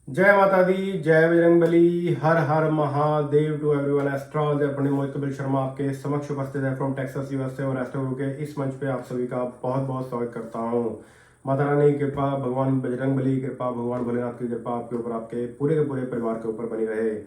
जय माता दी, जय बजरंगबली, हर हर महादेव टू एवरीवन। एस्ट्रोलॉजर पंडित मोहित कपिल शर्मा आपके समक्ष उपस्थित है फ्रॉम टेक्सास यूएसए और एस्ट्रो गुरु के इस मंच पे आप सभी का बहुत बहुत स्वागत करता हूँ। माता रानी की कृपा, भगवान बजरंगबली की कृपा, भगवान भोलेनाथ की कृपा आपके ऊपर, आपके पूरे के पूरे परिवार के ऊपर बनी रहे।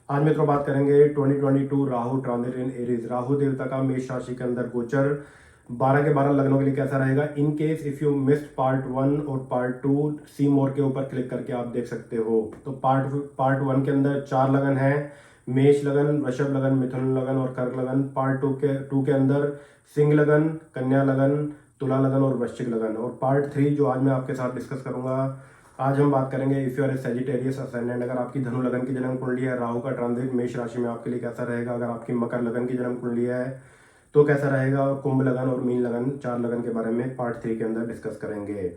आज मित्रों बात करेंगे 2022 Rahu transit in Aries, Rahu देवता का मेष राशि के अंदर गोचर 12 के 12 लग्नों के लिए कैसा रहेगा। In case if you missed part 1 और पार्ट 2, सी मोर के ऊपर क्लिक करके आप देख सकते हो। तो पार्ट 1 के अंदर 4 लगन है, मेष लगन, वृषभ लगन, मिथुन लगन और कर्क लगन। पार्ट 2 के अंदर सिंह लगन, कन्या लगन, तुला लगन और वृश्चिक लगन। और पार्ट 3 जो आज मैं आपके साथ डिस्कस करूंगा, आज हम बात करेंगे if you are a Sagittarius ascendant, अगर आपकी धनु लगन की जन्म कुंडली है, राहु का ट्रांजिट मेष राशि में आपके लिए कैसा रहेगा। अगर आपकी मकर लगन की जन्म कुंडली है तो कैसा रहेगा। और कुंभ लगन और मीन लगन, 4 लगन के बारे में पार्ट 3 के अंदर डिस्कस करेंगे।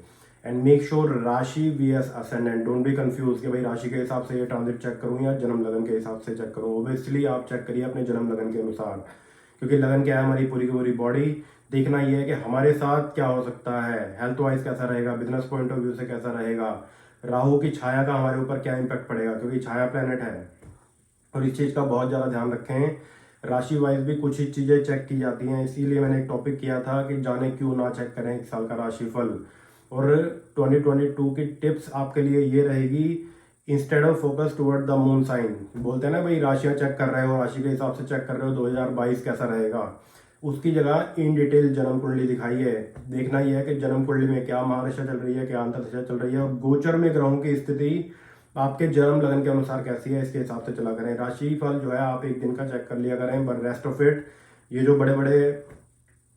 एंड मेक श्योर राशि VS ascendant, don't be confuse कि भाई राशि के हिसाब से ये ट्रांजिट चेक करूं या जन्म लगन के हिसाब से चेक करूं। ओबियसली आप चेक करिए अपने जन्म लगन के अनुसार, क्योंकि लगन क्या है, हमारी पूरी की पूरी बॉडी। देखना ये है कि हमारे साथ क्या हो सकता है, हेल्थ वाइज कैसा रहेगा, बिजनेस पॉइंट ऑफ व्यू से कैसा रहेगा, राहु की छाया का हमारे ऊपर क्या इम्पैक्ट पड़ेगा, क्योंकि छाया प्लेनेट है। और इस चीज़ का बहुत ज़्यादा ध्यान रखें। राशि वाइज भी कुछ ही चीज़ें चेक की जाती हैं, इसीलिए मैंने एक टॉपिक किया था कि जाने क्यों ना चेक करें एक साल का राशिफल। और 2022 की टिप्स आपके लिए ये रहेगी, instead of focus toward the moon sign, बोलते हैं ना भाई राशियाँ चेक कर रहे हो, राशि के हिसाब से चेक कर रहे हो 2022 कैसा रहेगा, उसकी जगह इन डिटेल जन्म कुंडली दिखाइए। देखना यह है कि जन्म कुंडली में क्या महादशा चल रही है, क्या अंतर्दशा चल रही है, और गोचर में ग्रहों की स्थिति आपके जन्म लगन के अनुसार कैसी है, इसके हिसाब से चला करें। राशि फल जो है आप एक दिन का चेक कर लिया करें, बट रेस्ट ऑफ इट ये जो बड़े बड़े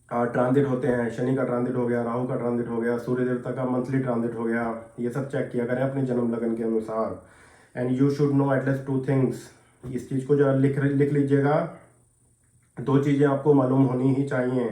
ट्रांजिट होते हैं, शनि का ट्रांजिट हो गया, राहु का ट्रांजिट हो गया, सूर्य देवता का मंथली ट्रांजिट हो गया, ये सब चेक किया करें अपने जन्म लगन के अनुसार। And you should know at least 2 things, इस चीज़ को जो लिख लीजिएगा। 2 चीज़ें आपको मालूम होनी ही चाहिए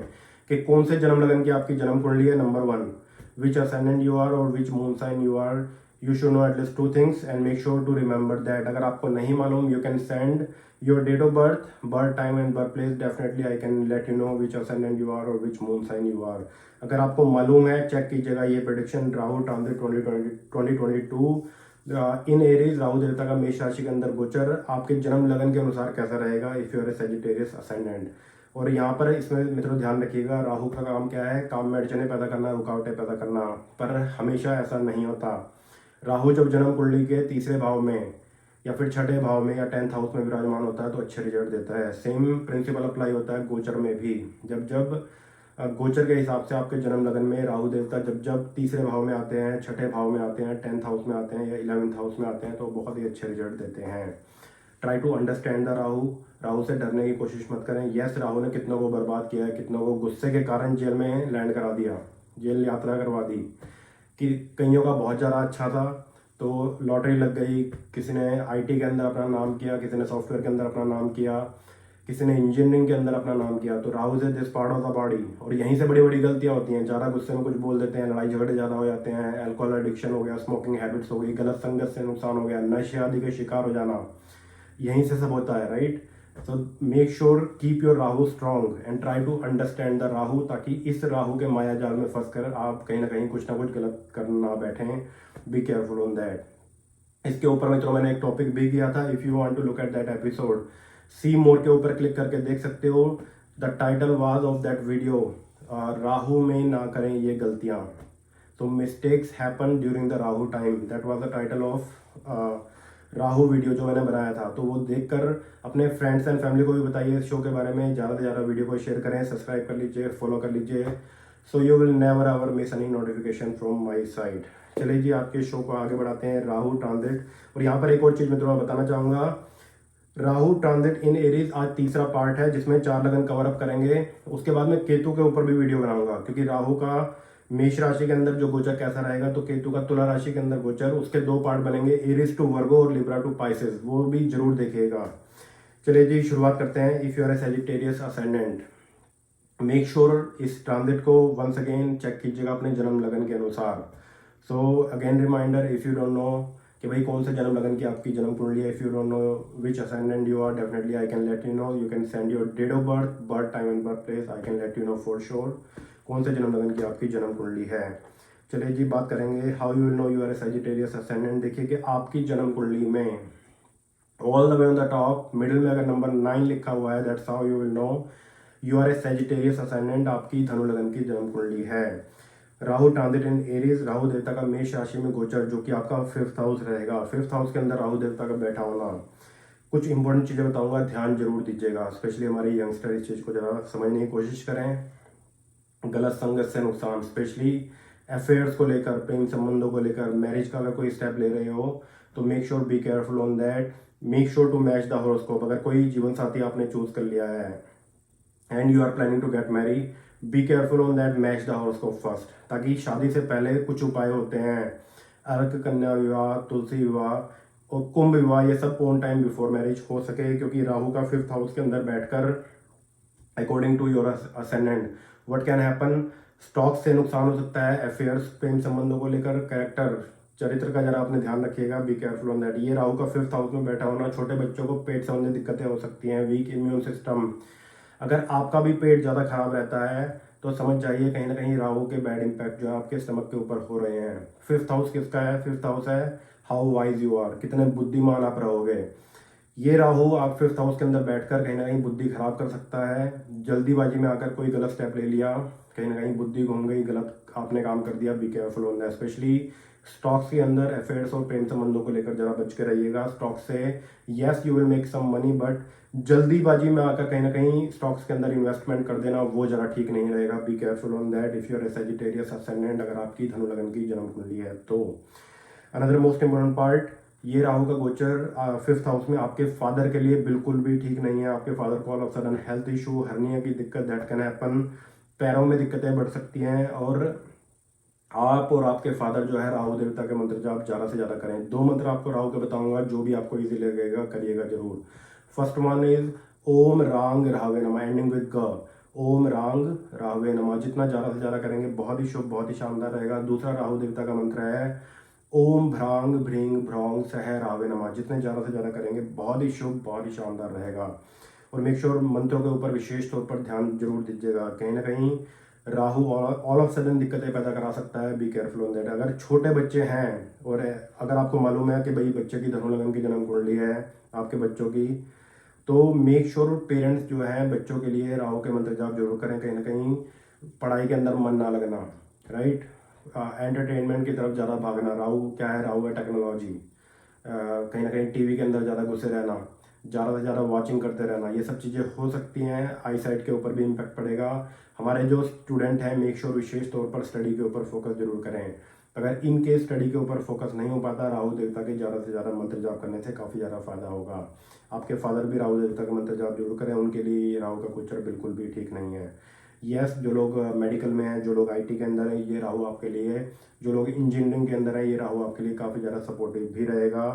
कि कौन से जन्म लगन की आपकी जन्म कुंडली है। Number 1, which ascendant you are or which moon sign you are. You should know at least 2 things and make sure to remember that. अगर आपको नहीं मालूम, you can send your date of birth, birth time and birth place, definitely I can let you know which ascendant you are or which moon sign you are. अगर आपको मालूम है, check कीजिएगा ये प्रेडिक्शन राहु ट्रांजिट 2022 इन Aries, Rahu देवता का मेष राशि के अंदर गोचर आपके जन्म लगन के अनुसार कैसा रहेगा if you are a Sagittarius ascendant. और यहाँ पर इसमें मित्रों ध्यान रखिएगा, राहु का काम क्या है, काम में अड़चने पैदा करना, रुकावटें पैदा करना, पर हमेशा ऐसा नहीं होता। राहु जब जन्म कुंडली के तीसरे भाव में या फिर छठे भाव में या 10th हाउस में विराजमान होता है तो अच्छे रिजल्ट देता है। सेम प्रिंसिपल अप्लाई होता है गोचर में भी। जब जब गोचर के हिसाब से आपके जन्म लगन में राहु देवता जब जब तीसरे भाव में आते हैं, छठे भाव में आते हैं, 10th हाउस में आते हैं या 11th हाउस में आते हैं तो बहुत ही अच्छे रिजल्ट देते हैं। Try to understand the Rahu. Rahu से डरने की कोशिश मत करें। यस, राहु ने कितनों को बर्बाद किया है, कितनों को गुस्से के कारण जेल में लैंड करा दिया, जेल यात्रा करवा दी। कि कईयों का बहुत ज़्यादा अच्छा था तो लॉटरी लग गई, किसी ने आईटी के अंदर अपना नाम किया, किसी ने सॉफ्टवेयर के अंदर अपना नाम किया, किसी ने इंजीनियरिंग के अंदर अपना नाम किया। तो राहु से this part of the body, और यहीं से बड़ी बड़ी गलतियां होती हैं। ज़्यादा गुस्से में कुछ बोल देते हैं, लड़ाई झगड़े ज़्यादा हो जाते हैं, अल्कोहल एडिक्शन हो गया, स्मोकिंग हैबिट्स हो गई, गलत संगत से नुकसान हो गया, नशे आदि के शिकार हो जाना, यहीं से सब होता है, right. So make sure keep your Rahu strong and try to understand the Rahu, ताकि इस राहु के माया जाल में फंस कर आप कहीं ना कहीं कुछ ना कुछ गलत करना बैठें। Be careful on that. इसके ऊपर मित्रों मैंने एक टॉपिक भी किया था, if you want to look at that episode, see more के ऊपर क्लिक करके देख सकते हो। The title was of that video, Rahu में ना करें ये गलतियां। तो mistakes happen during the Rahu time, that was the title of Rahu video जो मैंने बनाया था। तो वो देखकर अपने फ्रेंड्स एंड फैमिली को भी बताइए इस शो के बारे में, ज़्यादा से ज़्यादा वीडियो को शेयर करें, सब्सक्राइब कर लीजिए, फॉलो कर लीजिए, so you will never ever miss any notification from my side. चलिए जी, आपके शो को आगे बढ़ाते हैं। राहु ट्रांजिट, और यहाँ पर एक और चीज़ मैं थोड़ा बताना चाहूँगा। राहु ट्रांजिट इन एरीज आज तीसरा पार्ट है जिसमें 4 लगन कवर अप करेंगे। उसके बाद मैं केतु के ऊपर भी वीडियो बनाऊंगा, क्योंकि राहु का मेष राशि के अंदर जो गोचर कैसा रहेगा, तो केतु का तुला राशि के अंदर गोचर, उसके 2 पार्ट बनेंगे, एरीज टू वर्गो और लिब्रा टू पाइसेस, वो भी जरूर देखिएगा। चलिए जी, शुरुआत करते हैं। If you are a Sagittarius ascendant, make sure इस ट्रांजिट को वंस अगेन चेक कीजिएगा अपने जन्म लगन के अनुसार। So again reminder, if you don't know कि भाई कौन से जन्म लगन की आपकी जन्म कुंडली है, if you don't know which ascendant you are, definitely I can let you know. You can send your date of birth, birth time and birth place, I can let you know for sure कौन से जन्म लगन की आपकी जन्म कुंडली है। चलिए जी बात करेंगे how you will know you are a Sagittarius ascendant. देखिए कि आपकी जन्म कुंडली में all the way on the top middle में अगर नंबर 9 लिखा हुआ है, that's how you will know you are a Sagittarius ascendant. आपकी धनु लगन की जन्म कुंडली है। Rahu transit in Aries, Rahu देवता का मेष राशि में गोचर, जो कि आपका 5th हाउस रहेगा। 5th हाउस के अंदर राहु देवता का बैठा होना, कुछ इंपॉर्टेंट चीज़ें बताऊंगा, ध्यान जरूर दीजिएगा। स्पेशली हमारे यंगस्टर इस चीज़ को ज़रा समझने की कोशिश करें। गलत संगत से नुकसान, स्पेशली अफेयर्स को लेकर, प्रेम संबंधों को लेकर, मैरिज का अगर कोई स्टेप ले रहे हो तो make sure be careful on that. Make sure to match the horoscope. अगर कोई जीवन साथी आपने चूज कर लिया है and you are planning to get marry, be careful on that, match the horoscope first, ताकि शादी से पहले कुछ उपाय होते हैं, अर्क कन्या विवाह, तुलसी विवाह और कुंभ विवाह, ये सब ऑन टाइम बिफोर मैरिज हो सके। क्योंकि राहु का 5th हाउस के अंदर बैठकर according to your ascendant what can happen, stock से नुकसान हो सकता है, अफेयर्स प्रेम संबंधों को लेकर, कैरेक्टर चरित्र का जरा आपने ध्यान रखिएगा, बी केयरफुल ऑन दैट। ये राहु का 5th हाउस में बैठा होना, छोटे बच्चों को पेट संबंधी दिक्कतें हो सकती हैं, वीक इम्यून सिस्टम। अगर आपका भी पेट ज़्यादा खराब रहता है तो समझ जाइए कहीं ना कहीं राहु के बैड इंपैक्ट जो है आपके स्टमक के ऊपर हो रहे हैं। 5th हाउस किसका है? 5th हाउस है हाउ वाइज यू आर, कितने बुद्धिमान आप रहोगे। ये राहु आप 5th हाउस के अंदर बैठकर कहीं ना कहीं बुद्धि खराब कर सकता है। जल्दीबाजी में आकर कोई गलत स्टेप ले लिया, कहीं ना कहीं बुद्धि घूम गई, गलत आपने काम कर दिया, B careful on that. Specially stocks के अंदर अफेयर्स और प्रेम संबंधों को लेकर जरा बच के रहिएगा। स्टॉक से yes you will make some money, but जल्दीबाजी में आकर कहीं ना कहीं स्टॉक्स के अंदर इन्वेस्टमेंट कर देना वो जरा ठीक नहीं रहेगा। Be careful on that if you are a Sagittarius ascendant, अगर आपकी धनु लगन की जन्म कुंडली है तो। अनदर मोस्ट इंपॉर्टेंट पार्ट, ये राहु का गोचर 5th हाउस में आपके फादर के लिए बिल्कुल भी ठीक नहीं है। आपके फादर को all of sudden health issue, hernia की दिक्कत दैट कैन हैपन, पैरों में दिक्कतें बढ़ सकती हैं। और आप और आपके फादर जो है राहु देवता के मंत्र जाप ज़्यादा से ज़्यादा करें। 2 मंत्र आपको राहु के बताऊंगा, जो भी आपको इजी लगेगा करिएगा जरूर। फर्स्ट वन इज ओम रांग राहवे नमः, एंडिंग विद ग, ओम रांग राहवे नमः। जितना ज़्यादा से ज़्यादा करेंगे बहुत ही शुभ, बहुत ही शानदार रहेगा। दूसरा राहु देवता का मंत्र है ओम भ्रांग भ्रींग भ्रौंग सह राहवे नमः। जितने ज़्यादा से ज़्यादा करेंगे बहुत ही शुभ, बहुत ही शानदार रहेगा। और मेक श्योर मंत्रों के ऊपर विशेष तौर पर ध्यान जरूर दीजिएगा। कहीं ना कहीं राहु ऑल ऑफ सडन दिक्कतें पैदा करा सकता है, बी केयरफुल ऑन दैट। अगर छोटे बच्चे हैं और अगर आपको मालूम है कि भाई बच्चे की धनु लगन की जन्म कुंडली है आपके बच्चों की, तो मेक श्योर पेरेंट्स जो हैं बच्चों के लिए राहु के मंत्र जाप जरूर करें। कहीं ना कहीं पढ़ाई के अंदर मन ना लगना, राइट, एंटरटेनमेंट की तरफ ज़्यादा भागना। राहु क्या है? राहु है टेक्नोलॉजी। कहीं ना कहीं टीवी के अंदर ज़्यादा घुसे रहना, ज़्यादा से ज़्यादा वॉचिंग करते रहना, ये सब चीज़ें हो सकती हैं। आई साइट के ऊपर भी इम्पैक्ट पड़ेगा। हमारे जो स्टूडेंट हैं मेक श्योर विशेष तौर पर स्टडी के ऊपर फोकस जरूर करें। अगर इनके स्टडी के ऊपर फोकस नहीं हो पाता, राहु देवता के ज़्यादा से ज़्यादा मंत्र जाप करने से काफ़ी ज़्यादा फायदा होगा। आपके फादर भी राहु देवता का मंत्र जाप जरूर करें, उनके लिए ये राहु का गोचर बिल्कुल भी ठीक नहीं है। यस, जो लोग मेडिकल में हैं, जो लोग आईटी के अंदर है, ये राहु आपके लिए, जो लोग इंजीनियरिंग के अंदर है, ये राहु आपके लिए काफ़ी ज़्यादा सपोर्टिव भी रहेगा।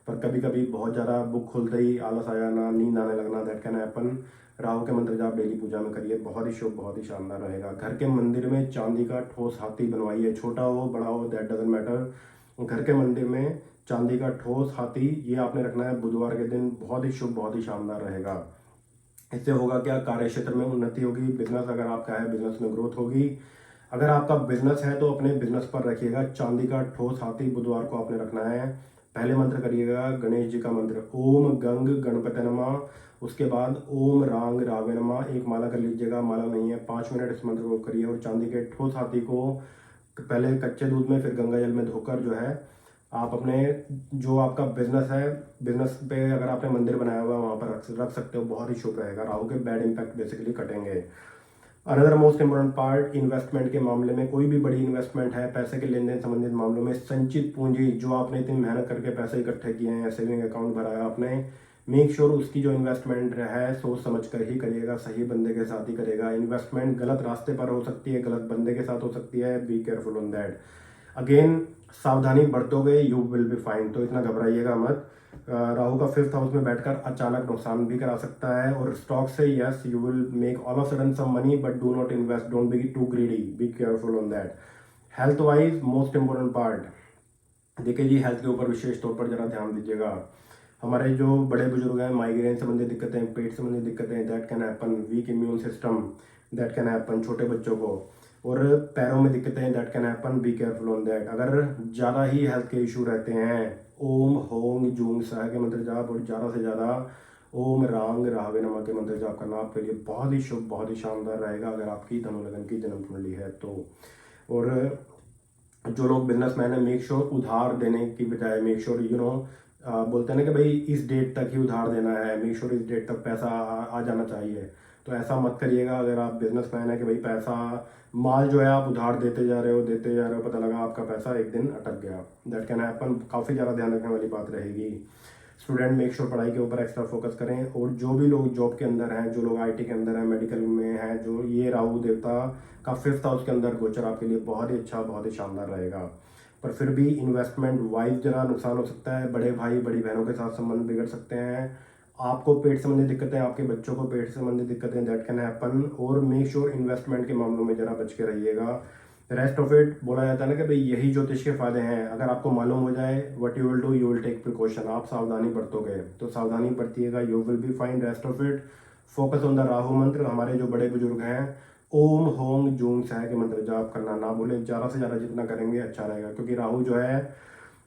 पर कभी कभी बहुत ज़्यादा बुक खुलते ही आलस आ जाना, नींद आने लगना, दैट कैन हैपन। राहु के मंत्र जाप डेली पूजा में करिए, बहुत ही शुभ, बहुत ही शानदार रहेगा। घर के मंदिर में चांदी का ठोस हाथी बनवाइए, छोटा हो बड़ा हो दैट डजंट मैटर। घर के मंदिर में चांदी का ठोस हाथी ये आपने रखना है बुधवार के दिन, बहुत ही शुभ, बहुत ही शानदार रहेगा। इससे होगा क्या? कार्य क्षेत्र में उन्नति होगी। बिजनेस अगर आपका है, बिजनेस में ग्रोथ होगी। अगर आपका बिजनेस है तो अपने बिजनेस पर रखिएगा चांदी का ठोस हाथी, बुधवार को आपने रखना है। पहले मंत्र करिएगा गणेश जी का मंत्र, ओम गंग गणपति नमः। उसके बाद ओम रांग रावे नमः, एक माला कर लीजिएगा, माला नहीं है 5 मिनट इस मंत्र को करिए। और चांदी के ठोस हाथी को पहले कच्चे दूध में फिर गंगा जल में धोकर जो है आप अपने जो आपका बिजनेस है, बिजनेस पे अगर आपने मंदिर बनाया हुआ है वहाँ पर रख सकते हो, बहुत ही शुभ रहेगा। राहु के बैड इंपैक्ट बेसिकली कटेंगे। Another most important part, investment के मामले में कोई भी बड़ी इन्वेस्टमेंट है, पैसे के लेन देन संबंधित मामलों में, संचित पूंजी जो आपने इतनी मेहनत करके पैसे इकट्ठे किए हैं, सेविंग अकाउंट भराया आपने, मेक श्योर उसकी जो इन्वेस्टमेंट है सोच समझ कर ही करिएगा, सही बंदे के साथ ही करेगा। इन्वेस्टमेंट गलत रास्ते पर हो सकती है, गलत बंदे के साथ हो सकती है, B careful on that. Again सावधानी बरतोगे यू विल बी फाइन, तो इतना घबराइएगा मत। राहु का 5th हाउस में बैठकर अचानक नुकसान भी करा सकता है। और स्टॉक से yes you will make all of sudden some money, but do not invest, don't be too greedy, be careful on that. Health wise most important part, देखिए जी हेल्थ के ऊपर विशेष तौर पर जरा ध्यान दीजिएगा। हमारे जो बड़े बुजुर्ग हैं, माइग्रेन संबंधी दिक्कतें, पेट संबंधी दिक्कतें, that can happen. Week immune system, that can happen. छोटे बच्चों को और पैरों में दिक्कतें that can happen, be careful on that. अगर ज़्यादा ही हेल्थ के इशू रहते हैं, ओम होंग जूंग सह के मंत्र जाप और ज़्यादा से ज़्यादा ओम रांग राहवे नमा के मंत्र जाप करना आपके लिए बहुत ही शुभ, बहुत ही शानदार रहेगा अगर आपकी धनु लगन की जन्म कुंडली है तो। और जो लोग बिजनेसमैन है, मेक श्योर उधार देने की बजाय मेक श्योर बोलते हैं ना कि भाई इस डेट तक ही उधार देना है, मेक श्योर इस डेट तक पैसा आ जाना चाहिए। तो ऐसा मत करिएगा। अगर आप बिजनेसमैन है कि भाई पैसा माल जो है आप उधार देते जा रहे हो, पता लगा आपका पैसा एक दिन अटक गया, दैट कैन हैपन। काफ़ी ज़्यादा ध्यान रखने वाली बात रहेगी। स्टूडेंट मेक श्योर पढ़ाई के ऊपर एक्स्ट्रा फोकस करें। और जो भी लोग जॉब के अंदर हैं, जो लोग आईटी के अंदर हैं, मेडिकल में हैं, जो ये राहु देवता का 5th हाउस के अंदर गोचर आपके लिए बहुत ही अच्छा, बहुत ही शानदार रहेगा। पर फिर भी इन्वेस्टमेंट वाइज जरा नुकसान हो सकता है। बड़े भाई बड़ी बहनों के साथ संबंध बिगड़ सकते हैं। आपको पेट संबंधी दिक्कतें, आपके बच्चों को पेट संबंधी दिक्कतें दैट कैन हैपन। और मेक श्योर इन्वेस्टमेंट के मामलों में जरा बच के रहिएगा। रेस्ट ऑफ इट बोला जाता है ना कि भाई यही ज्योतिष के फायदे हैं। अगर आपको मालूम हो जाए what you will do, you will take precaution. आप सावधानी बरतोगे तो सावधानी बरतिएगा, you will be fine. Rest of it focus on the Rahu mantra. हमारे जो बड़े बुजुर्ग हैं, ओम होंग जूंग सह के मंत्र जाप करना ना भूलें। ज़्यादा से ज़्यादा जितना करेंगे अच्छा रहेगा, क्योंकि राहु जो है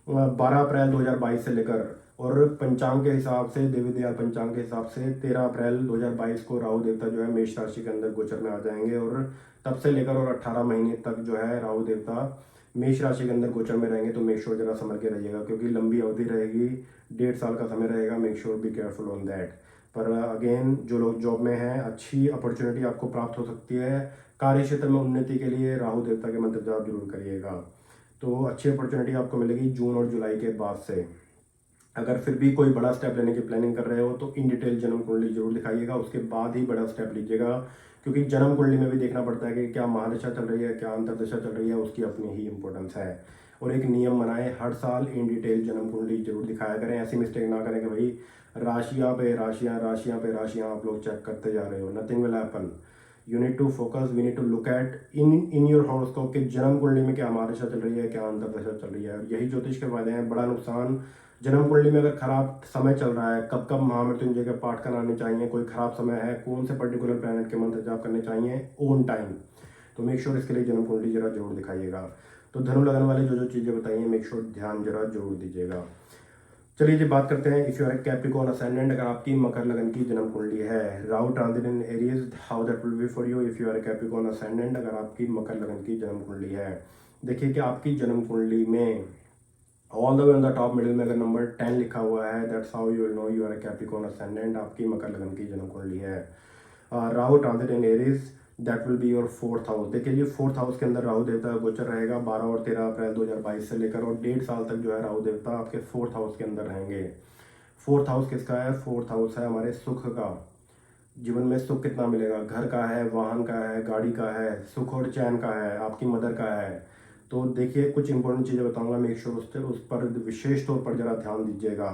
12 अप्रैल 2022 से लेकर, और पंचांग के हिसाब से, देवी दयाल पंचांग के हिसाब से 13 अप्रैल 2022 को राहु देवता जो है मेष राशि के अंदर गोचर में आ जाएंगे। और तब से लेकर और 18 महीने तक जो है राहु देवता मेष राशि के अंदर गोचर में रहेंगे। तो मेक श्योर जरा समझ के रहिएगा, क्योंकि लंबी अवधि रहेगी, 1.5 साल का समय रहेगा। Make sure be careful on that. पर अगेन जो लोग जॉब में हैं, अच्छी अपॉर्चुनिटी आपको प्राप्त हो सकती है। कार्य क्षेत्र में उन्नति के लिए राहु देवता के मंत्र जाप जरूर करिएगा, तो अच्छी अपॉर्चुनिटी आपको मिलेगी जून और जुलाई के बाद से। अगर फिर भी कोई बड़ा स्टेप लेने की प्लानिंग कर रहे हो तो इन डिटेल जन्म कुंडली जरूर दिखाइएगा, उसके बाद ही बड़ा स्टेप लीजिएगा। क्योंकि जन्म कुंडली में भी देखना पड़ता है कि क्या महादशा चल रही है, क्या अंतरदशा चल रही है, उसकी अपनी ही इंपॉर्टेंस है। और एक नियम बनाए, हर साल इन डिटेल जन्म कुंडली जरूर दिखाया करें। ऐसी मिस्टेक ना करें कि भाई राशियाँ पे राशियाँ, राशियाँ पे राशियाँ आप लोग चेक करते जा रहे हो। Nothing will happen. You need to focus, we need to look at in your horoscope के जन्म कुंडली में क्या महादशा चल रही है, क्या अंतरदशा चल रही है। यही ज्योतिष के फायदे हैं। बड़ा नुकसान जन्म कुंडली में अगर खराब समय चल रहा है, कब कब महामृत्युंजय के पाठ कराने चाहिए, कोई खराब समय है, कौन से पर्टिकुलर प्लैनेट के मंत्र जाप करने चाहिए ऑन टाइम, तो मेक श्योर इसके लिए जन्म कुंडली जरा जरूर दिखाइएगा। तो धनु लगन वाले जो जो चीज़ें बताइए, मेक श्योर ध्यान जरा जरूर दीजिएगा। चलिए जी बात करते हैं, if you are Capricorn ascendant, अगर आपकी मकर लगन की जन्म कुंडली है, Rahu transit in Aries, how that will be for you if you are Capricorn ascendant, अगर आपकी मकर लगन की जन्म कुंडली है। देखिए कि आपकी जन्म कुंडली में all the way on the top middle में अगर नंबर 10 लिखा हुआ है, that's how you will know you are Capricorn ascendant, आपकी मकर लगन की जन्म कुंडली है। Rahu transit in Aries, that will be your 4th house. देखिए जी 4th हाउस के अंदर राहु देवता गोचर रहेगा 12 और 13 अप्रैल 2022 से लेकर, और 1.5 साल तक जो है राहु देवता आपके 4th हाउस के अंदर रहेंगे। 4th हाउस किसका है? 4th हाउस है हमारे सुख का। जीवन में सुख कितना मिलेगा, घर का है, वाहन का है, गाड़ी का है, सुख और चैन का है, आपकी मदर का है। तो देखिए कुछ इंपॉर्टेंट चीज़ें बताऊंगा, मेक श्योर उस पर विशेष तौर पर जरा ध्यान दीजिएगा।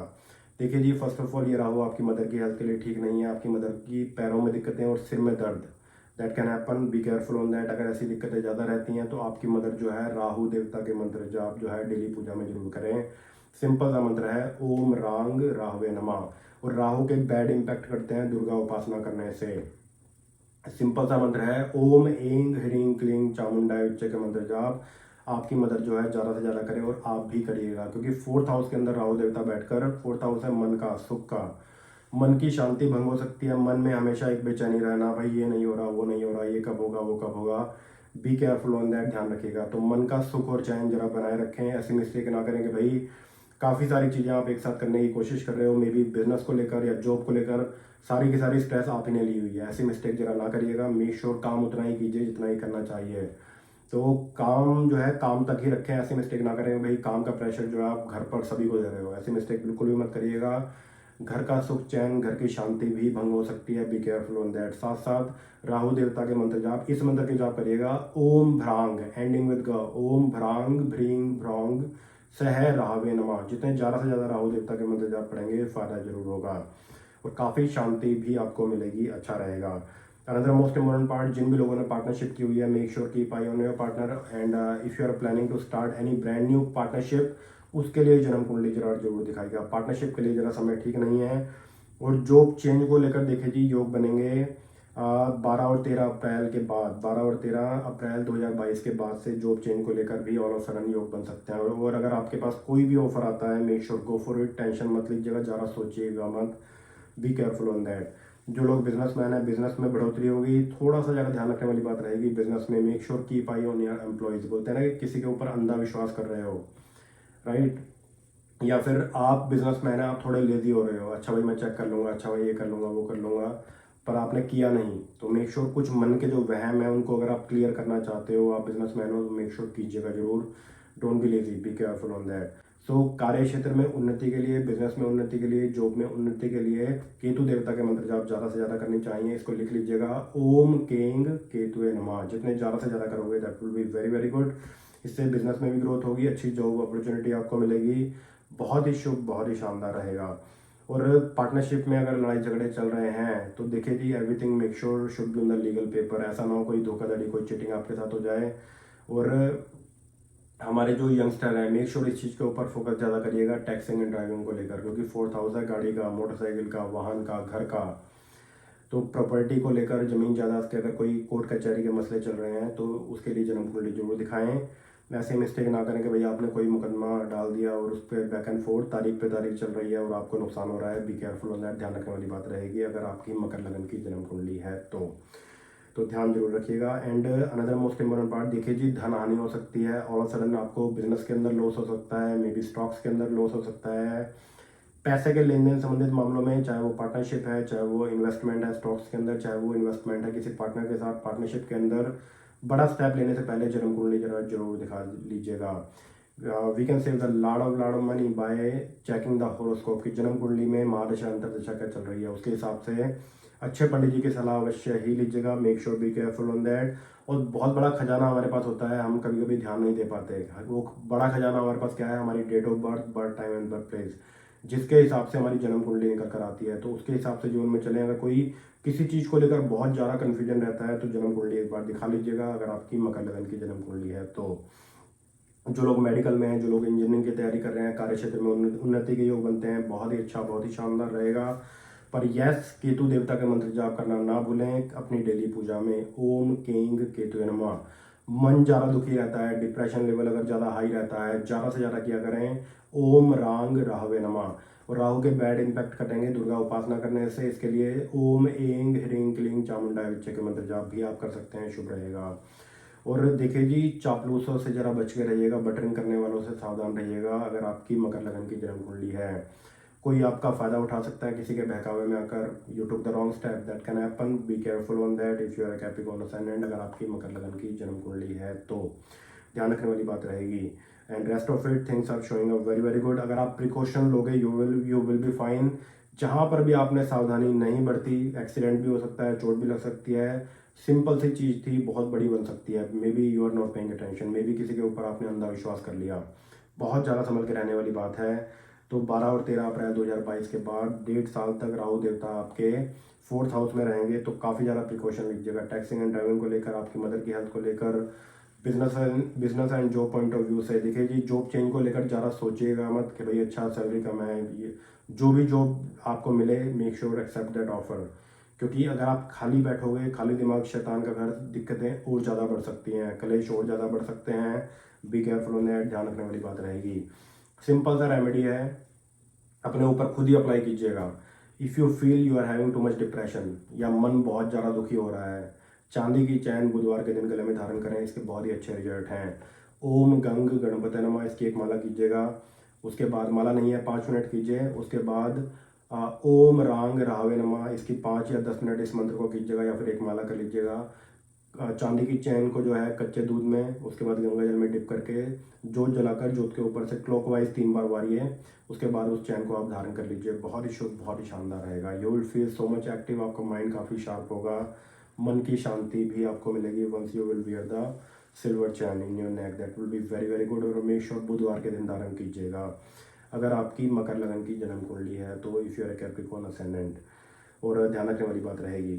देखिए जी फर्स्ट ऑफ ऑल ये राहु आपकी मदर की हेल्थ के लिए ठीक नहीं है। आपकी मदर की पैरों में दिक्कतें और सिर में दर्द, that can happen, be careful on that. अगर ऐसी दिक्कतें ज़्यादा रहती हैं तो आपकी मदर जो है राहु देवता के मंत्र जाप जो है डेली पूजा में जरूर करें। सिंपल सा मंत्र है ओम रांग राहवे नमः, और राहु के बैड इम्पैक्ट करते हैं दुर्गा उपासना करने से। सिंपल सा मंत्र है ओम एंग ह्रीं क्लीं चामुंडाय उच्च के मंत्र जाप आपकी मदर जो है ज़्यादा से ज़्यादा करे, और आप भी करिएगा। क्योंकि 4th हाउस के अंदर राहु देवता बैठकर, 4th हाउस है मन का, सुख का, मन की शांति भंग हो सकती है। मन में हमेशा एक बेचैनी रहना, भाई ये नहीं हो रहा, वो नहीं हो रहा, ये कब होगा, वो कब होगा। बी केयरफुल ऑन दैट, ध्यान रखिएगा। तो मन का सुख और चैन जरा बनाए रखें। ऐसी मिस्टेक ना करें कि भाई काफ़ी सारी चीज़ें आप एक साथ करने की कोशिश कर रहे हो, मे बी बिजनेस को लेकर या जॉब को लेकर, सारी की सारी स्ट्रेस आप ही ने ली हुई है। ऐसी मिस्टेक जरा ना करिएगा। मेक श्योर काम उतना ही कीजिए जितना ही करना चाहिए। तो काम जो है काम तक ही रखें। ऐसी मिस्टेक ना करें भाई काम का प्रेशर जो है आप घर पर सभी को दे रहे हो, ऐसी मिस्टेक बिल्कुल भी मत करिएगा। घर का सुख चैन, घर की शांति भी भंग हो सकती है, बी केयरफुल ऑन दैट। साथ साथ राहु देवता के मंत्र जाप, इस मंत्र के जाप करिएगा ओम भ्रांग, एंडिंग विद ग, ओम भ्रांग भ्रीं भ्रांग सह राहवे नमः। जितने ज़्यादा से ज़्यादा राहु देवता के मंत्र जाप पढ़ेंगे फायदा जरूर होगा, और काफ़ी शांति भी आपको मिलेगी, अच्छा रहेगा। अनदर मोस्ट इम्पोर्टेंट पार्ट, जिन भी लोगों ने पार्टनरशिप की हुई है, make sure keep eye on your partner, and if you are planning to start any brand new partnership, उसके लिए जन्म कुंडली जरा जरूर दिखाएगा। पार्टनरशिप के लिए जरा समय ठीक नहीं है। और जॉब चेंज को लेकर देखे जी योग बनेंगे 12 और 13 अप्रैल के बाद, 12 और 13 अप्रैल 2022 के बाद से जॉब चेंज को लेकर भी ऑल ऑफ सडन योग बन सकते हैं। और अगर आपके पास कोई भी ऑफर आता है, make sure go for it, tension मत लीजिएगा, ज़्यादा सोचिएगा मत, बी केयरफुल ऑन दैट। जो लोग बिजनेसमैन है, बिजनेस में बढ़ोतरी होगी, थोड़ा सा ज़्यादा ध्यान रखने वाली बात रहेगी बिजनेस में। Make sure keep eye on your employees. बोलते हैं ना कि किसी के ऊपर अंधा विश्वास कर रहे हो, राइट? या फिर आप बिजनेसमैन है, आप थोड़े लेजी हो रहे हो, अच्छा भाई मैं चेक कर लूँगा, अच्छा भाई ये कर लूँगा, वो कर लूँगा, पर आपने किया नहीं। तो मेक श्योर कुछ मन के जो वहम है उनको अगर आप क्लियर करना चाहते हो, आप बिजनेसमैन हो, तो मेक श्योर कीजिएगा जरूर। Don't be lazy, be careful on that. So कार्य क्षेत्र में उन्नति के लिए, बिजनेस में उन्नति के लिए, जॉब में उन्नति के लिए केतु देवता के मंत्र जाप ज़्यादा से ज़्यादा करनी चाहिए। इसको लिख लीजिएगा, ओम केंग केतुए नमः। जितने ज़्यादा से ज़्यादा करोगे that will be very very good. इससे बिजनेस में भी ग्रोथ होगी, अच्छी जॉब अपॉर्चुनिटी आपको मिलेगी, बहुत ही शुभ, बहुत ही शानदार रहेगा। और पार्टनरशिप में अगर लड़ाई झगड़े चल रहे हैं तो देखिए जी, everything make sure should be on the legal paper. ऐसा ना हो कोई धोखाधड़ी, कोई चीटिंग आपके साथ हो जाए। और हमारे जो यंगस्टर है, मेक श्योर इस चीज़ के ऊपर फोकस ज़्यादा करिएगा, टैक्सिंग एंड ड्राइविंग को लेकर, क्योंकि 4th हाउस है गाड़ी का, मोटरसाइकिल का, वाहन का, घर का। तो प्रॉपर्टी को लेकर, ज़मीन जायदाद के अगर कोई कोर्ट कचहरी के मसले चल रहे हैं तो उसके लिए जन्म कुंडली जरूर दिखाएं। ऐसे मिस्टेक ना करें कि भैया आपने कोई मुकदमा डाल दिया और उस पर बैक एंड फोर्थ, तारीख पे तारीख चल रही है और आपको नुकसान हो रहा है। बी केयरफुल ऑन दैट, ध्यान रखने वाली बात रहेगी अगर आपकी मकर लगन की जन्म कुंडली है तो ध्यान जरूर रखिएगा। And another most important part, देखिए जी, धन हानि हो सकती है, ऑल ऑफ सडन आपको बिजनेस के अंदर लॉस हो सकता है, मे बी स्टॉक्स के अंदर लॉस हो सकता है। पैसे के लेन देन संबंधित मामलों में, चाहे वो पार्टनरशिप है, चाहे वो इन्वेस्टमेंट है स्टॉक्स के अंदर, चाहे वो इन्वेस्टमेंट है किसी पार्टनर के साथ पार्टनरशिप के अंदर, बड़ा स्टेप लेने से पहले जन्म कुंडली जरूर दिखा लीजिएगा। We can save the lot of money by checking the horoscope की जन्म कुंडली में महादशा अंतरदशा क्या चल रही है, उसके हिसाब से अच्छे पंडित जी की सलाह अवश्य ही लीजिएगा। Make sure be careful on that. और बहुत बड़ा खजाना हमारे पास होता है, हम कभी कभी ध्यान नहीं दे पाते। वो बड़ा खजाना हमारे पास क्या है, हमारी date of birth, birth time and birth place, जिसके हिसाब से हमारी जन्म कुंडली निकल कर आती है। तो उसके हिसाब से जीवन में चलें। अगर कोई किसी चीज़ को लेकर बहुत ज़्यादा कन्फ्यूजन रहता है तो जन्म कुंडली एक बार दिखा लीजिएगा अगर आपकी मकर लगन की जन्म कुंडली है तो। जो लोग मेडिकल में हैं, जो लोग इंजीनियरिंग की तैयारी कर रहे हैं, कार्य क्षेत्र में उन्नति के योग बनते हैं, बहुत ही अच्छा, बहुत ही शानदार रहेगा। पर यस, केतु देवता के मंत्र जाप करना ना भूलें अपनी डेली पूजा में। ओम केंग केतु नमः। मन ज़्यादा दुखी रहता है, डिप्रेशन लेवल अगर ज़्यादा हाई रहता है, ज़्यादा से ज़्यादा किया करें ओम रांग राहवे नमः। और राहु के बैड इम्पैक्ट कटेंगे दुर्गा उपासना करने से। इसके लिए ओम एंग ह्रीं क्लीं चामुंडाय विच्चे के मंत्र जाप भी आप कर सकते हैं, शुभ रहेगा। और देखिए जी, चापलूसों से जरा बच के रहिएगा, बटरिंग करने वालों से सावधान रहिएगा अगर आपकी मकर लगन की जन्म कुंडली है। कोई आपका फायदा उठा सकता है किसी के बहकावे में आकर, you took the wrong step, that can happen, be careful on that if you are Capricorn ascendant. अगर आपकी मकर लगन की जन्म कुंडली है तो ध्यान रखने वाली बात रहेगी। And rest of it things are showing up very very good. अगर आप प्रिकॉशन लोगे यू विल बी फाइन। जहाँ पर भी आपने सावधानी नहीं बरती, एक्सीडेंट भी हो सकता है, चोट भी लग सकती है। सिंपल सी चीज़ थी, बहुत बड़ी बन सकती है। Maybe you are not paying attention, maybe किसी के ऊपर आपने अंधा विश्वास कर लिया। बहुत ज़्यादा संभल के रहने वाली बात है। तो 12 और 13 अप्रैल 2022 के बाद 1.5 साल तक राहु देवता आपके 4th हाउस में रहेंगे, तो काफ़ी ज़्यादा प्रिकॉशन लीजिएगा टैक्सिंग एंड ड्राइविंग को लेकर, आपकी मदर की हेल्थ को लेकर, business and job point of view से। देखिए जी, जॉब चेंज को लेकर ज़्यादा सोचिएगा मत कि भाई अच्छा सैलरी कम है, ये जो भी जॉब आपको मिले make sure accept that offer. क्योंकि अगर आप खाली बैठोगे, खाली दिमाग शैतान का घर, दिक्कतें और ज़्यादा बढ़ सकती हैं, कलेश और ज़्यादा बढ़ सकते हैं। बी केयरफुल ऑन दैट, ध्यान रखने वाली बात रहेगी। सिंपल सा रेमेडी है, अपने ऊपर खुद ही अप्लाई कीजिएगा। If you feel you are having too much depression या मन बहुत ज़्यादा दुखी हो रहा है, चांदी की चैन बुधवार के दिन गले में धारण करें, इसके बहुत ही अच्छे रिजल्ट हैं। ओम गंग गणपति नमः, इसकी एक माला कीजिएगा। उसके बाद, माला नहीं है, 5 मिनट कीजिए। उसके बाद ओम रांग राहवे नमः, इसकी 5 या 10 मिनट इस मंत्र को कीजिएगा या फिर एक माला कर लीजिएगा। चांदी की चैन को जो है कच्चे दूध में, उसके बाद गंगा जल में डिप करके जोत जलाकर जोत के ऊपर से क्लॉकवाइज 3 बार वारिए। उसके बाद उस चैन को आप धारण कर लीजिए, बहुत ही शुभ, बहुत ही शानदार रहेगा। You will feel so much active, आपका माइंड काफ़ी शार्प होगा, मन की शांति भी आपको मिलेगी once you will wear the silver chain in your neck, that will be very very good. और हमेशा बुधवार के दिन धारण कीजिएगा अगर आपकी मकर लगन की जन्म कुंडली है तो, if you are Capricorn ascendant. और ध्यान रखने वाली बात रहेगी।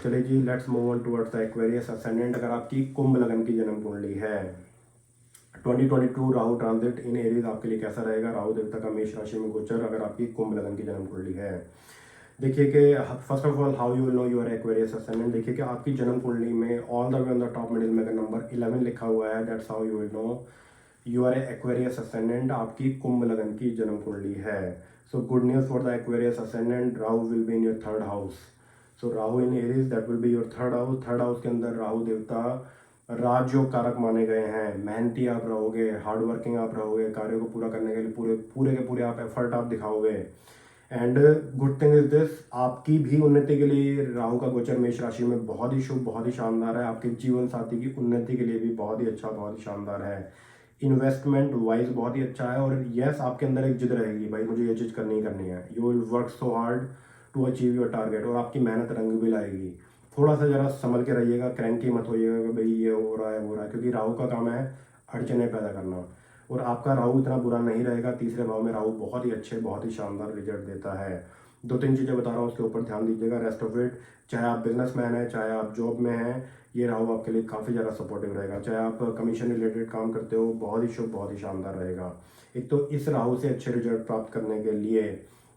चलिए जी, let's move on towards the Aquarius ascendant. अगर आपकी कुंभ लगन की जन्म कुंडली है, 2022 राहु ट्रांजिट इन एरीज आपके लिए कैसा रहेगा? राहु देवता का मेष राशि में गोचर अगर आपकी कुंभ लगन की जन्म कुंडली है। देखिए कि first of all how you will know you're Aquarius ascendant. देखिए कि आपकी जन्म कुंडली में all the way on the top middle में अगर नंबर 11 लिखा हुआ है, that's how you will know you are Aquarius ascendant. आपकी कुंभ लगन की जन्म कुंडली है। So good news for the Aquarius ascendant, Rahu will be in your third house. So Rahu in Aries, that will be your third house. Third house के अंदर राहु देवता राजयोग कारक माने गए हैं। मेहनती आप रहोगे, हार्ड वर्किंग आप रहोगे, कार्यों को पूरा करने के लिए पूरे पूरे के पूरे आप एफर्ट आप दिखाओगे। And good thing is this, आपकी भी उन्नति के लिए राहु का गोचर मेष राशि में बहुत ही शुभ, बहुत ही शानदार है। आपके जीवन साथी की उन्नति के लिए भी बहुत ही अच्छा, बहुत ही शानदार है। इन्वेस्टमेंट वाइज बहुत ही अच्छा है। और यस, आपके अंदर एक जिद रहेगी, भाई मुझे ये चीज़ करनी ही करनी है। You will work so hard to achieve your target. और आपकी मेहनत रंग भी लाएगी। थोड़ा सा जरा संभल के रहिएगा, क्रैंकी मत होइएगा कि भाई ये हो रहा है वो रहा है, क्योंकि राहु का काम है अड़चने पैदा करना। और आपका राहु इतना बुरा नहीं रहेगा। तीसरे भाव में राहु बहुत ही अच्छे, बहुत ही शानदार रिजल्ट देता है। दो तीन चीज़ें बता रहा हूँ, उसके ऊपर ध्यान दीजिएगा। रेस्ट ऑफ इट, चाहे आप बिजनेसमैन हैं, चाहे आप जॉब में हैं, ये राहु आपके लिए काफ़ी ज़्यादा सपोर्टिव रहेगा। चाहे आप कमीशन रिलेटेड काम करते हो, बहुत ही शुभ, बहुत ही शानदार रहेगा। एक तो इस राहु से अच्छे रिजल्ट प्राप्त करने के लिए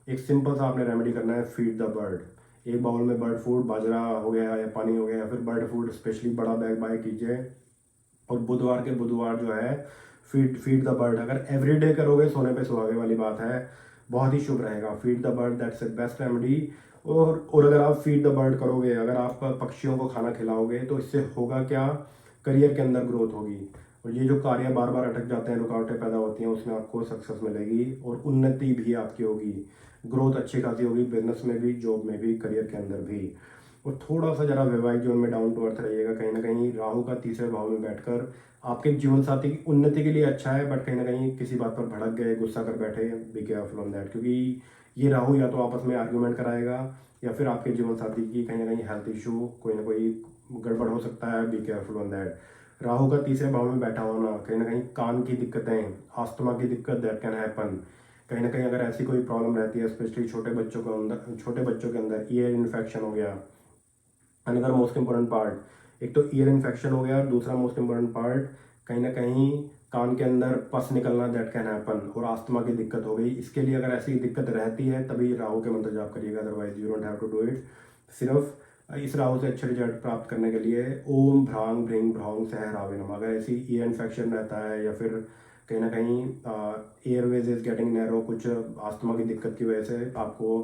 एक सिंपल सा आपने रेमेडी करना है, फीड द बर्ड। एक बाउल में बर्ड फूड, बाजरा हो गया या पानी हो गया, या फिर बर्ड फूड स्पेशली बड़ा बैग बाय कीजिए। और बुधवार के बुधवार जो है फीड द बर्ड। अगर एवरीडे करोगे, सोने पे सुहागे वाली बात है, बहुत ही शुभ रहेगा। Feed the bird, that's the best remedy. और अगर आप फीड द बर्ड करोगे, अगर आप पक्षियों को खाना खिलाओगे, तो इससे होगा क्या, करियर के अंदर ग्रोथ होगी। और ये जो कार्य बार बार अटक जाते हैं, रुकावटें पैदा होती हैं, उसमें आपको सक्सेस मिलेगी और उन्नति भी आपकी होगी। ग्रोथ अच्छी खासी होगी, बिजनेस में भी, जॉब में भी, करियर के अंदर भी। और थोड़ा सा जरा वैवाहिक जीवन में डाउन टू अर्थ रहिएगा। कहीं ना कहीं राहु का तीसरे भाव में बैठकर आपके जीवन साथी की उन्नति के लिए अच्छा है, बट कहीं ना कहीं किसी बात पर भड़क गए, गुस्सा कर बैठे, बी केयरफुल ऑन दैट। क्योंकि ये राहु या तो आपस में आर्ग्यूमेंट कराएगा, या फिर आपके जीवन साथी की कहीं ना कहीं हेल्थ इशू, कोई ना कोई गड़बड़ हो सकता है। B careful on that. Rahu का तीसरे भाव में बैठा होना, कहीं ना कहीं कान की दिक्कतें, आस्थमा की दिक्कत, दैट कैन हैपन। कहीं ना कहीं अगर ऐसी कोई प्रॉब्लम रहती है, स्पेशली छोटे बच्चों के अंदर ईयर इन्फेक्शन हो गया। अनदर मोस्ट इंपॉर्टेंट पार्ट, एक तो ईयर इन्फेक्शन हो गया, और दूसरा मोस्ट इंपॉर्टेंट पार्ट कहीं ना कहीं कान के अंदर पस निकलना, दैट कैन हैपन। और आस्थमा की दिक्कत हो गई। इसके लिए अगर ऐसी दिक्कत रहती है, तभी राहु के मंत्र जाप करिएगा, otherwise you don't have to do it. सिर्फ इस राहु से अच्छे रिजल्ट प्राप्त करने के लिए ओम भ्रांग भ्रिंग भ्रांग सह रावे नमः। अगर ऐसी ईयर इन्फेक्शन रहता है, या फिर कहीं ना कहीं एयरवेज इज गेटिंग नैरो, कुछ आस्थमा की दिक्कत की वजह से आपको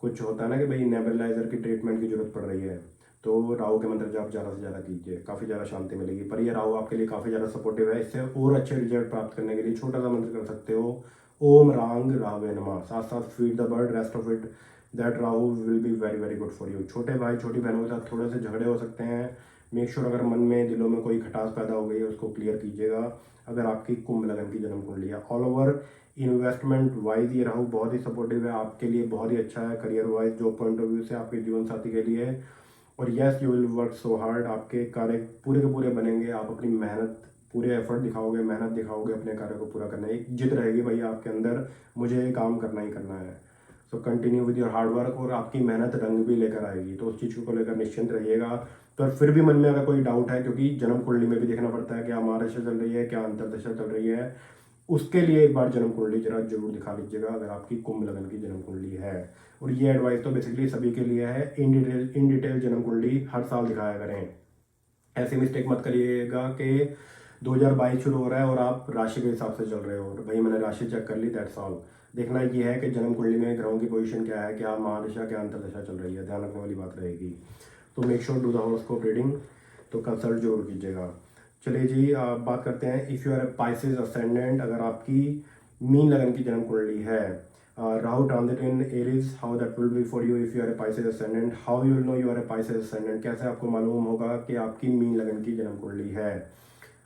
कुछ होता है ना कि भाई नेबुलाइजर की ट्रीटमेंट की जरूरत पड़ रही है, तो राहु के मंत्र जाप ज़्यादा से ज़्यादा कीजिए, काफ़ी ज़्यादा शांति मिलेगी। पर ये राहु आपके लिए काफ़ी ज़्यादा सपोर्टिव है। इससे और अच्छे रिजल्ट प्राप्त करने के लिए छोटा सा मंत्र कर सकते हो, ओम रांग रावे नमः। साथ साथ feed the bird, rest of it, that Rahu will be very very good for you. छोटे भाई छोटी बहनों के साथ थोड़े से झगड़े हो सकते हैं। मेक श्योर अगर मन में, दिलों में कोई खटास पैदा हो गई है, उसको क्लियर कीजिएगा। अगर आपकी कुंभ लगन की जन्म कुंडली है, ऑल ओवर इन्वेस्टमेंट वाइज ये राहु बहुत ही सपोर्टिव है, आपके लिए बहुत ही अच्छा है। Career wise, job point of view से, आपके जीवन साथी के लिए। और yes, you will work so hard. आपके कार्य पूरे के पूरे बनेंगे। आप अपनी मेहनत, पूरे एफर्ट दिखाओगे, मेहनत दिखाओगे अपने कार्य को पूरा करने। एक जिद रहेगी भाई आपके अंदर, मुझे ये काम करना ही करना है। So continue with your hard work. और आपकी मेहनत रंग भी लेकर आएगी, तो उस चीज़ को लेकर निश्चिंत रहिएगा। तो फिर भी मन में अगर कोई डाउट है, क्योंकि जन्म कुंडली में भी देखना पड़ता है क्या महादशा चल रही है, क्या अंतरदशा चल रही है, उसके लिए एक बार जन्म कुंडली जरा जरूर दिखा लीजिएगा, अगर आपकी कुंभ लगन की जन्म कुंडली है। और ये एडवाइस तो बेसिकली सभी के लिए है। इन डिटेल जन्म कुंडली हर साल दिखाया करें। ऐसे मिस्टेक मत करिएगा कि 2022 शुरू हो रहा है और आप राशि के हिसाब से चल रहे हो, और भाई मैंने राशि चेक कर ली, दैट्स ऑल। देखना ये है कि जन्म कुंडली में ग्रहों की पोजीशन क्या है, क्या महादशा, क्या अंतरदशा चल रही है, ध्यान रखने वाली बात रहेगी। तो make sure do the horoscope reading, तो कंसल्ट जरूर कीजिएगा। चलिए जी, बात करते हैं if you are a Pisces ascendant. अगर आपकी मीन लगन की जन्म कुंडली है, Rahu transit in Aries, how that will be for you if you are a Pisces ascendant. How you will know you are a Pisces ascendant, कैसे आपको मालूम होगा कि आपकी मीन लगन की जन्म कुंडली है।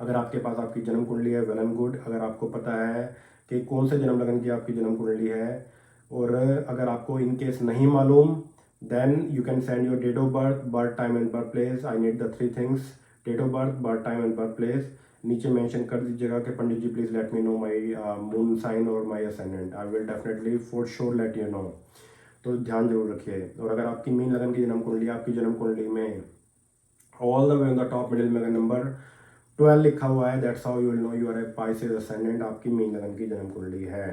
अगर आपके पास आपकी जन्म कुंडली है, वेल एंड गुड। अगर आपको पता है कि कौन से जन्म लगन की आपकी जन्म कुंडली है, और अगर आपको इन केस नहीं मालूम, then you can send your date of birth, birth time and birth place. I need the three things, date of birth, birth time and birth place. नीचे मेंशन कर दीजिएगा कि pandit ji please let me know my moon sign और my ascendant. I will definitely for sure let you know. तो ध्यान जरूर रखिए। और अगर आपकी मीन लगन की जन्म कुंडली, आपकी जन्म कुंडली में all the way on the top middle में अगर नंबर 12 लिखा हुआ है, that's how you will know you are a Pisces ascendant, आपकी मीन लगन की जन्म कुंडली है।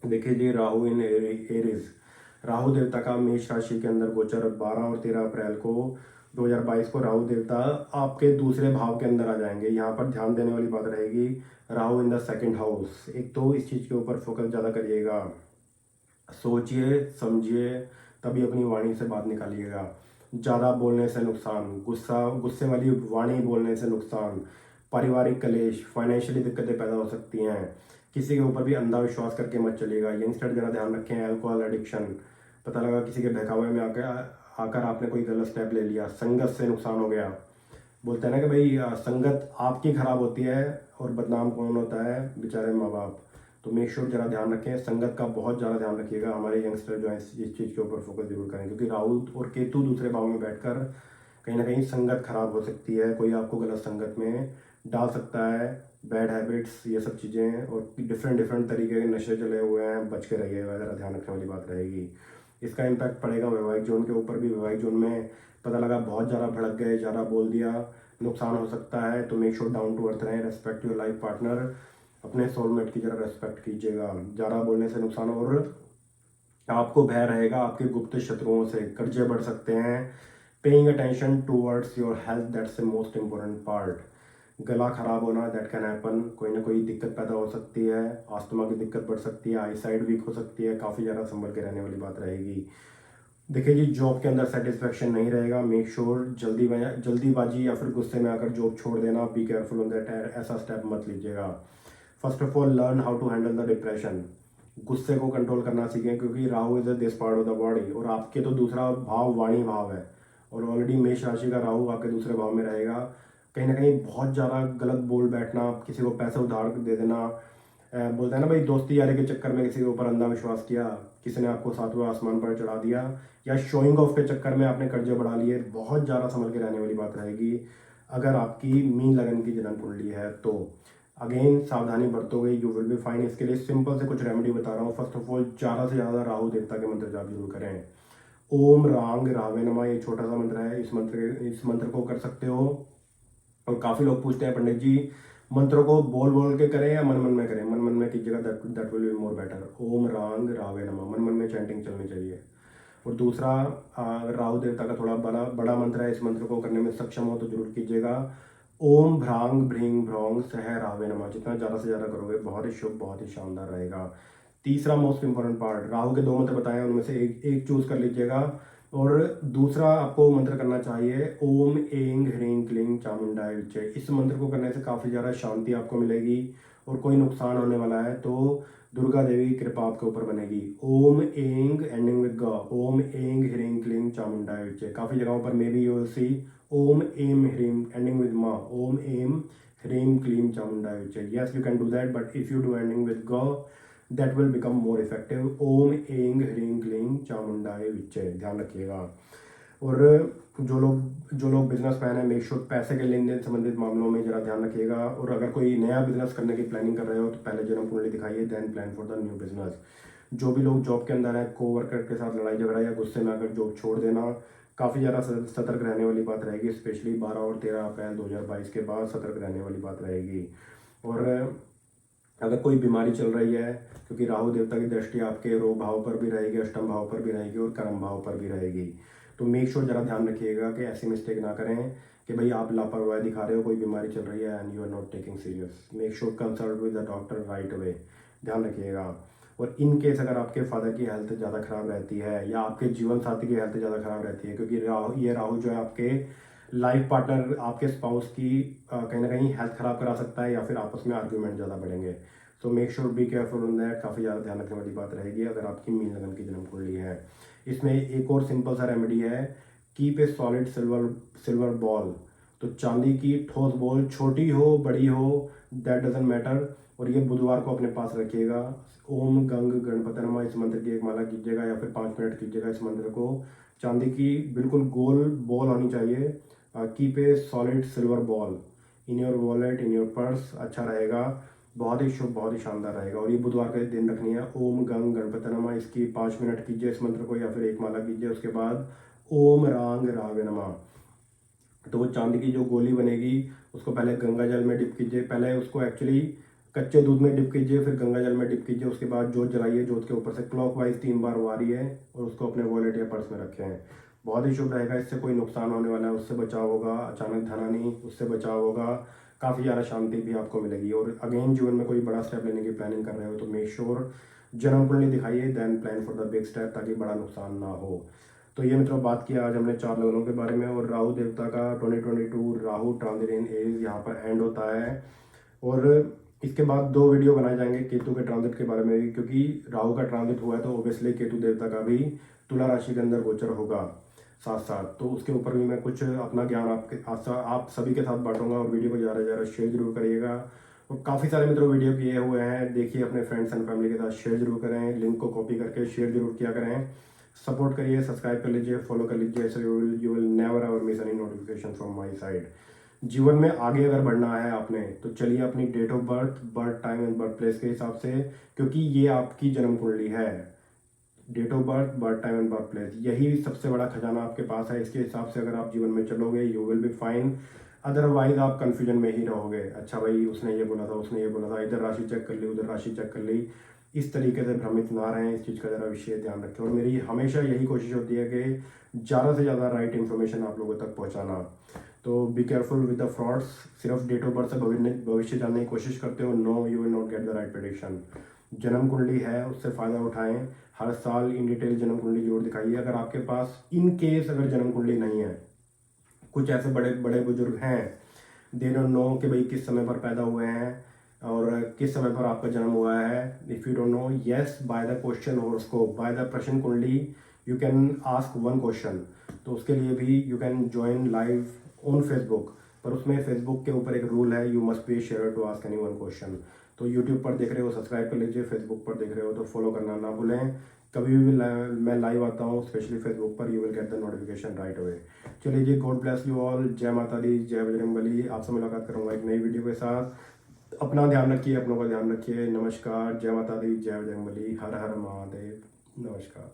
देखिए जी, राहु इन एरीज, राहु देवता का मेष राशि के अंदर गोचर 12 और 13 अप्रैल को 2022 को राहु देवता आपके दूसरे भाव के अंदर आ जाएंगे। यहाँ पर ध्यान देने वाली बात रहेगी, Rahu in the second house. एक तो इस चीज़ के ऊपर फोकस ज़्यादा करिएगा, सोचिए समझिए तभी अपनी वाणी से बात निकालिएगा। ज़्यादा बोलने से नुकसान, गुस्से वाली वाणी बोलने से नुकसान, पारिवारिक कलेश, फाइनेंशियली दिक्कतें पैदा हो सकती हैं। किसी के ऊपर भी अंधा विश्वास करके मत चलिएगा। यंगस्टर जरा ध्यान रखें, अल्कोहल एडिक्शन, पता लगा किसी के बहकावे में आकर आपने कोई गलत स्टेप ले लिया, संगत से नुकसान हो गया। बोलते हैं ना कि भाई संगत आपकी खराब होती है और बदनाम कौन होता है, बेचारे माँ बाप। तो मेक श्योर जरा ध्यान रखें, संगत का बहुत ज़्यादा ध्यान रखिएगा। हमारे यंगस्टर जो है इस चीज़ के ऊपर फोकस जरूर करें, क्योंकि राहु और केतु दूसरे भाव में बैठकर कहीं ना कहीं संगत खराब हो सकती है। कोई आपको गलत संगत में डाल सकता है, बैड हैबिट्स, ये सब चीज़ें, और डिफरेंट तरीके के नशे चले हुए हैं, बच के रहिए वगैरह, ध्यान रखने वाली बात रहेगी। इसका इम्पैक्ट पड़ेगा वैवाहिक जोन के ऊपर भी। वैवाहिक जोन में पता लगा बहुत ज़्यादा भड़क गए, ज़्यादा बोल दिया, नुकसान हो सकता है। तो make sure down to earth रहें, रेस्पेक्ट योर लाइफ पार्टनर, अपने सोलमेट की जरा रेस्पेक्ट कीजिएगा। ज़्यादा बोलने से नुकसान, और आपको भय रहेगा आपके गुप्त शत्रुओं से, कर्जे बढ़ सकते हैं। Paying attention towards your health, that's the most important part. गला खराब होना, दैट कैन हैपन, कोई ना कोई दिक्कत पैदा हो सकती है, आस्थमा की दिक्कत बढ़ सकती है, आई साइड वीक हो सकती है, काफ़ी ज़्यादा संभल के रहने वाली बात रहेगी। देखिए जी, जॉब के अंदर सेटिस्फेक्शन नहीं रहेगा। मेक श्योर जल्दीबाजी या फिर गुस्से में आकर जॉब छोड़ देना, बी केयरफुल ऑन दैट, ऐसा स्टेप मत लीजिएगा। First of all learn how to handle the depression. गुस्से को कंट्रोल करना सीखें, क्योंकि Rahu is this part of the body, और आपके तो दूसरा भाव वाणी भाव है, और ऑलरेडी मेष राशि का राहु आपके दूसरे भाव में रहेगा। कहीं ना कहीं बहुत ज़्यादा गलत बोल बैठना, किसी को पैसे उधार दे देना, बोलते हैं ना भाई, दोस्ती यारी के चक्कर में किसी के ऊपर अंधा विश्वास किया, किसी ने आपको सातवें आसमान पर चढ़ा दिया, या शोइंग ऑफ के चक्कर में आपने कर्जे बढ़ा लिए, बहुत ज़्यादा संभल के रहने वाली बात रहेगी। अगर आपकी मीन लगन की जन्म कुंडली है तो अगेन सावधानी बरतोगे, यू विल बी फाइन। इसके लिए सिंपल से कुछ रेमेडी बता रहा हूँ। फर्स्ट ऑफ ऑल ज़्यादा से ज़्यादा राहु देवता के मंत्र जाप जरूर करें। ओम रांग रावे नमा, ये छोटा सा मंत्र है, इस मंत्र को कर सकते हो। और काफ़ी लोग पूछते हैं पंडित जी मंत्रों को बोल बोल के करें या मन मन में करें। मन मन में कीजिएगा, that will be more better. Om रांग रावे नमा, मन मन में चैंटिंग चलनी चाहिए। और दूसरा, अगर राहु देवता का थोड़ा बड़ा मंत्र है, इस मंत्र को करने में सक्षम हो तो जरूर कीजिएगा। ओम भ्रांग भ्रींग भ्रौंग सह रावे नमः, जितना ज़्यादा से ज़्यादा करोगे बहुत ही शुभ, बहुत ही शानदार रहेगा। तीसरा मोस्ट इंपॉर्टेंट पार्ट, राहु के 2 मंत्र बताए, उनमें से एक चूज कर लीजिएगा। और दूसरा आपको मंत्र करना चाहिए ओम एंग ह्रीं क्लीं चामुंडाय विच्चे। इस मंत्र को करने से काफ़ी ज़्यादा शांति आपको मिलेगी, और कोई नुकसान होने वाला है तो दुर्गा देवी की कृपा आपके ऊपर बनेगी। ओम एंग एंडिंग विद ग, ओम एंग ह्रीं क्लीं चामुंडाय विच्चे। काफ़ी जगहों पर maybe you will see Om एम ह्रीं एंडिंग विद मा, ओम एम ह्रीं क्लीं चामुंडाय विच्चे। Yes, you can do that, but if you do ending with ग, that will become more effective. Om एंग ह्रीं क्लीं चामुंडाय विच्चे, ध्यान रखिएगा। और जो लोग बिजनेस मैन है, मेक श्योर पैसे के लेन देन संबंधित मामलों में जरा ध्यान रखिएगा। और अगर कोई नया बिजनेस करने की प्लानिंग कर रहे हो तो पहले जन्म कुंडली दिखाइए, then plan for the new business. जो भी लोग जॉब के अंदर है, कोवर्कर के साथ लड़ाई झगड़ा या गुस्से में आकर जॉब छोड़ देना, काफ़ी ज़्यादा सतर्क रहने वाली बात रहेगी। स्पेशली 12 और 13 अप्रैल 2022 के बाद सतर्क रहने वाली बात रहेगी। और अगर कोई बीमारी चल रही है, क्योंकि राहु देवता की दृष्टि आपके रोग भाव पर भी रहेगी, अष्टम भाव पर भी रहेगी, और कर्म भाव पर भी रहेगी, तो मेक श्योर जरा ध्यान रखिएगा कि ऐसी मिस्टेक ना करें कि भाई आप लापरवाही दिखा रहे हो, कोई बीमारी चल रही है and you are not taking serious. Make sure consult with the doctor right away, ध्यान रखिएगा। और इन केस अगर आपके फादर की हेल्थ ज़्यादा खराब रहती है, या आपके जीवन साथी की हेल्थ ज़्यादा खराब रहती है, क्योंकि राहु जो है आपके लाइफ पार्टनर, आपके स्पाउस की कहीं ना कहीं हेल्थ खराब करा सकता है, या फिर आपस में आर्ग्यूमेंट ज़्यादा बढ़ेंगे। तो make sure be careful on that, काफ़ी ज़्यादा ध्यान रखने वाली बात रहेगी अगर आपकी मीन लगन की जन्म कुंडली है। इसमें एक और सिंपल सा रेमेडी है, keep a solid silver ball. तो चांदी की ठोस बॉल, छोटी हो बड़ी हो दैट डजेंट मैटर, और ये बुधवार को अपने पास रखिएगा। ओम गंग गणपति नमः, इस मंत्र की एक माला कीजिएगा या फिर 5 मिनट कीजिएगा इस मंत्र को। चांदी की बिल्कुल गोल बॉल होनी चाहिए। Keep a solid silver ball in your wallet, in your purse, अच्छा रहेगा, बहुत ही शुभ, बहुत ही शानदार रहेगा। और ये बुधवार के दिन रखनी है। ओम गंग गणपति नमः, इसकी 5 मिनट कीजिए इस मंत्र को, या फिर एक माला कीजिए। उसके बाद ओम रांग रावे नमः, तो वो चांदी की जो गोली बनेगी उसको पहले गंगा जल में डिप कीजिए। पहले उसको एक्चुअली कच्चे दूध में डिप कीजिए, फिर गंगा जल में डिप कीजिए, उसके बाद जोत जलाइए, जोत के ऊपर से क्लॉकवाइज 3 बार वारिए और उसको अपने वॉलेट या पर्स में रखें। बहुत ही शुभ रहेगा, इससे कोई नुकसान होने वाला है उससे बचाव होगा, अचानक धनहानि उससे बचाव होगा, काफ़ी ज़्यादा शांति भी आपको मिलेगी। और अगेन जीवन में कोई बड़ा स्टेप लेने की प्लानिंग कर रहे हो तो मेक श्योर जन्म कुंडली दिखाइए, then plan for the big step, ताकि बड़ा नुकसान ना हो। तो ये मित्रों बात किया आज हमने 4 लगनों के बारे में। और राहु देवता का 2022 राहु ट्रांजिट इन एज यहाँ पर एंड होता है। और इसके बाद 2 वीडियो बनाए जाएंगे केतु के ट्रांजिट के बारे में भी, क्योंकि राहु का ट्रांजिट हुआ है तो ऑब्वियसली केतु देवता का भी तुला राशि के अंदर गोचर होगा साथ साथ। तो उसके ऊपर भी मैं कुछ अपना ज्ञान आप सभी के साथ बांटूंगा। और वीडियो को ज़्यादा से ज़्यादा शेयर जरूर करिएगा। और काफ़ी सारे मित्रों वीडियो किए हुए हैं, देखिए अपने फ्रेंड्स एंड फैमिली के साथ शेयर जरूर करें, लिंक को कॉपी करके शेयर जरूर किया करें, सपोर्ट करिए, सब्सक्राइब कर लीजिए, फॉलो कर लीजिए, so you will never ever miss any notification from my side. जीवन में आगे अगर बढ़ना है आपने तो चलिए अपनी date of birth, birth time and birth place के हिसाब से, क्योंकि ये आपकी जन्म कुंडली है। Date of birth, birth time and birth place, यही सबसे बड़ा खजाना आपके पास है। इसके हिसाब से अगर आप जीवन में चलोगे you will be fine, otherwise आप कंफ्यूजन में ही रहोगे। अच्छा भाई उसने ये बोला था, उसने ये बोला था, इधर राशि चेक कर ली, उधर राशि चेक कर ली, इस तरीके से भ्रमित ना रहें। इस चीज़ का ज़रा विशेष ध्यान रखें। और मेरी हमेशा यही कोशिश होती है कि ज़्यादा से ज़्यादा राइट इन्फॉर्मेशन आप लोगों तक पहुँचाना। तो be careful with the frauds. सिर्फ डेट ऑफ बर्थ से भविष्य जानने की कोशिश करते हो, no you will not get the right prediction. जन्म कुंडली है उससे फ़ायदा उठाएं, हर साल इन डिटेल जन्म कुंडली जरूर दिखाइए। अगर आपके पास इन केस अगर जन्म कुंडली नहीं है, कुछ ऐसे बड़े बड़े बुजुर्ग हैं दे डोंट नो कि भाई किस समय पर पैदा हुए हैं और किस समय पर आपका जन्म हुआ है। If you don't know, yes, by the question horoscope, by the प्रश्न कुंडली you can ask one question. तो उसके लिए भी you can join live on Facebook, पर उसमें फेसबुक के ऊपर एक रूल है, you must be share to ask any one question. तो यूट्यूब पर देख रहे हो सब्सक्राइब कर लीजिए, फेसबुक पर देख रहे हो तो फॉलो करना ना भूलें। कभी भी मैं लाइव आता हूँ स्पेशली फेसबुक पर, you will get the notification right away. चलिए जी, गॉड ब्लेस यू ऑल, जय माता दी, जय बजरंगबली। आपसे मुलाकात करूंगा एक नई वीडियो के साथ। अपना ध्यान रखिए, अपनों का ध्यान रखिए। नमस्कार, जय माता दी, जय बजरंगबली, हर हर महादेव, नमस्कार।